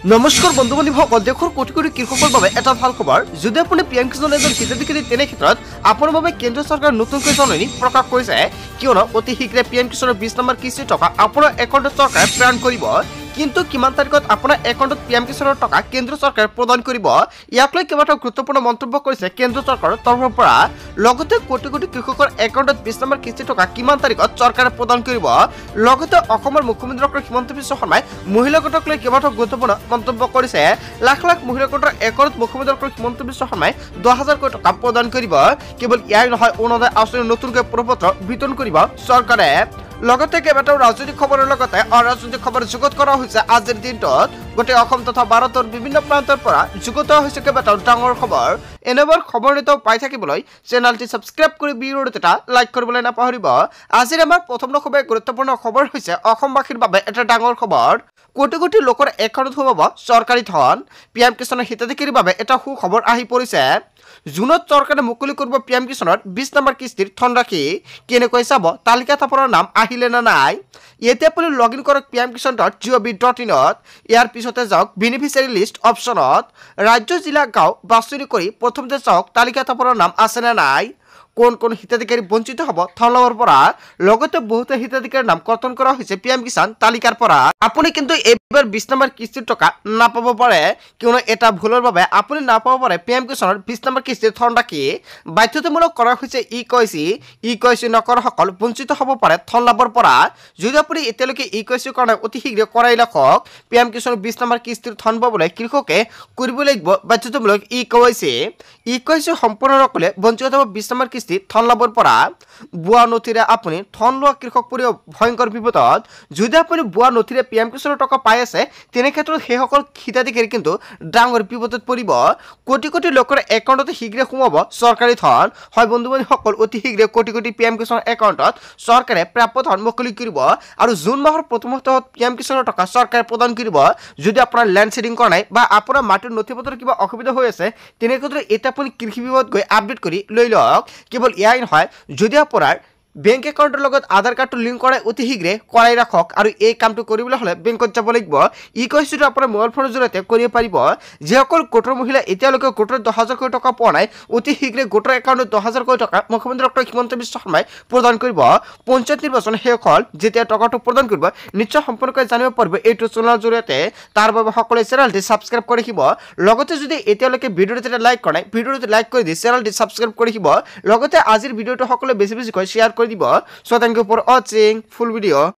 নমস্কাৰ বন্ধু বান্ধৱীসকল, দেশৰ কোটি কোটি কৃষকৰ বাবে এটা ভাল খবৰ। যদি আপুনি পিএম কিষাণ এজন হিতাধিকাৰী, তেনে ক্ষেত্ৰত আপোনাৰ বাবে কেন্দ্ৰীয় চৰকাৰে নতুনকৈ জাননী প্ৰকাশ কৰিছে, কিয়নো অতি শীঘ্ৰে পিএম কিষাণৰ 20 নম্বৰ কিস্তিৰ টকা আপোনাৰ একাউণ্টত চৰকাৰে প্ৰেৰণ কৰিব। কিন্তু কিমান তাৰিখত আপোনাৰ একাউণ্টত পিএম কিষাণৰ টকা কেন্দ্ৰ চৰকাৰে প্ৰদান কৰিব, ইয়াক লৈ কেইবাটাও গুৰুত্বপূৰ্ণ মন্তব্য কৰিছে কেন্দ্ৰ চৰকাৰৰ তৰফৰ পৰা। লগতে কোটি কোটি কৃষকৰ একাউণ্টত 20 নম্বৰ কিস্তিৰ টকা কিমান তাৰিখত চৰকাৰে প্ৰদান কৰিব। লগতে অসমৰ মুখ্যমন্ত্ৰী ডক্টৰ হিমন্ত বিশ্ব শৰ্মাই মহিলা গোটক লৈ কেইবাটাও গুৰুত্বপূৰ্ণ মন্তব্য কৰিছে। লাখ লাখ মহিলা গোটৰ একাউণ্টত মুখ্যমন্ত্ৰী ডক্টৰ হিমন্ত বিশ্ব শৰ্মাই 10,000 টকা প্ৰদান কৰিব। কেৱল ইয়াই নহয়, অৰুণোদয় আঁচনিৰ নতুনকৈ প্ৰপত্ৰ বিতৰণ কৰিব চৰকাৰে। লগতে কেইবাটাও ৰাজনৈতিক খবৰৰ লগতে অৰাজনৈতিক খবৰ যুগুত কৰা হৈছে আজিৰ দিনটোত। গোটেই অসম তথা ভাৰতৰ বিভিন্ন প্ৰান্তৰ পৰা যুগুত হৈছে কেইবাটাও ডাঙৰ খবৰ। এনেবোৰ খবৰ নিতৌ পাই থাকিবলৈ চেনেলটি ছাবস্ক্ৰাইব কৰি ভিডিঅ'টো এটা লাইক কৰিবলৈ নাপাহৰিব। আজিৰ আমাৰ প্ৰথম খুবেই গুৰুত্বপূৰ্ণ খবৰ হৈছে অসমবাসীৰ বাবে এটা ডাঙৰ খবৰ। কোটি কোটি লোকৰ একাউণ্টত সোমাব চৰকাৰী ধন। পিএম কিষাণৰ হিতাধিকাৰীৰ বাবে এটা সুখবৰ আহি পৰিছে। জুনত চৰকাৰে মুকলি কৰিব পিএম কিষাণৰ 20 নম্বৰ কিস্তিৰ ধনৰাশি। কেনেকৈ চাব, তালিকাত আপোনাৰ নাম আহিলে না নাই। এতিয়া আপুনি লগ ইন কৰক pmkishan.gov.in। ইয়াৰ পিছতে যাওক বেনিফিচিয়াৰী লিষ্ট অপশ্যনত। ৰাজ্য, জিলা, গাঁও বাছনি কৰি প্ৰথমতে চাওক তালিকাত আপোনাৰ নাম আছে নে নাই। কোন কোন হিতাধিকাৰী বঞ্চিত হ'ব ধন লাভৰ পৰা। লগতে বহুতো হিতাধিকাৰীৰ নাম কৰ্তন কৰা হৈছে পিএম কিষাণ তালিকাৰ পৰা। আপুনি কিন্তু এইবাৰ 20 নম্বৰ কিস্তিৰ টকা নাপাব পাৰে, কিয়নো এটা ভুলৰ বাবে আপুনি নাপাব পাৰে পিএম কিষাণৰ 20 নম্বৰ কিস্তিৰ ধনৰাশি। বাধ্যতামূলক কৰা হৈছে ই-KYC নকৰাসকল বঞ্চিত হ'ব পাৰে ধন লাভৰ পৰা। যদি আপুনি এতিয়ালৈকে ই-KYC কাৰণে অতি শীঘ্ৰে কৰাই ৰাখক। পিএম কিষাণৰ 20 নম্বৰ কিস্তিৰ ধন পাবলৈ কৃষকে কৰিব লাগিব বাধ্যতামূলক ই-KYC সম্পূৰ্ণ নকৰিলে বঞ্চিত হ'ব 20 নম্বৰ কিস্তি ধন লাভৰ পৰা। বুৱা নথিৰে আপুনি ধন লোৱা কৃষক পৰিও ভয়ংকৰ বিপদত। যদি আপুনি বুৱা নথিৰে পিএম কিষাণৰ টকা পাই আছে, তেনে ক্ষেত্ৰত সেইসকল হিতাধিকাৰী কিন্তু ডাঙৰ বিপদত পৰিব। কোটি কোটি লোকৰ একাউণ্টত শীঘ্ৰে সোমাব চৰকাৰী ধন। হয় বন্ধু বান্ধৱীসকল, অতি শীঘ্ৰে কোটি কোটি পিএম কিষাণৰ একাউণ্টত চৰকাৰে প্ৰাপ্য ধন মুকলি কৰিব আৰু জুন মাহৰ প্ৰথম সপ্তাহত পিএম কিষাণৰ টকা চৰকাৰে প্ৰদান কৰিব। যদি আপোনাৰ লেণ্ড ছেডিং কৰা নাই বা আপোনাৰ মাটিৰ নথি পত্ৰৰ কিবা অসুবিধা হৈ আছে, তেনে ক্ষেত্ৰত এতিয়া আপুনি কৃষি বিভাগত গৈ আপডেট কৰি লৈ লওক। কেৱল এয়াই নহয়, যদি আপোনাৰ বেংক একাউণ্টৰ লগত আধাৰ কাৰ্ডটো লিংক কৰাই অতি শীঘ্ৰে কৰাই ৰাখক। আৰু এই কামটো কৰিবলৈ হ'লে বেংকত যাব লাগিব। ই-KYCটো আপোনাৰ মোবাইল ফোনৰ জৰিয়তে কৰিব পাৰিব। যিসকল গোটৰ মহিলা এতিয়ালৈকে গোটৰ 10,000 টকা পোৱা নাই, অতি শীঘ্ৰে গোটৰ একাউণ্টত 10,000 টকা মুখ্যমন্ত্ৰী ডক্টৰ হিমন্ত বিশ্ব শৰ্মাই প্ৰদান কৰিব। পঞ্চায়ত নিৰ্বাচন শেষ হ'ল, যেতিয়া টকাটো প্ৰদান কৰিব নিশ্চয় সম্পূৰ্ণকৈ জানিব পাৰিব এইটো চেনেলৰ জৰিয়তে। তাৰ বাবে সকলোৱে চেনেলটি ছাবস্ক্ৰাইব কৰি ৰাখিব। লগতে যদি এতিয়ালৈকে ভিডিঅ'টো যেতিয়া লাইক কৰা নাই, ভিডিঅ'টো লাইক কৰি দি চেনেলটি ছাবস্ক্ৰাইব কৰি ৰাখিব। লগতে আজিৰ ভিডিঅ'টো সকলোৱে বেছি বেছিকৈ শ্বেয়াৰ কৰি দিব। So thank you for watching full video.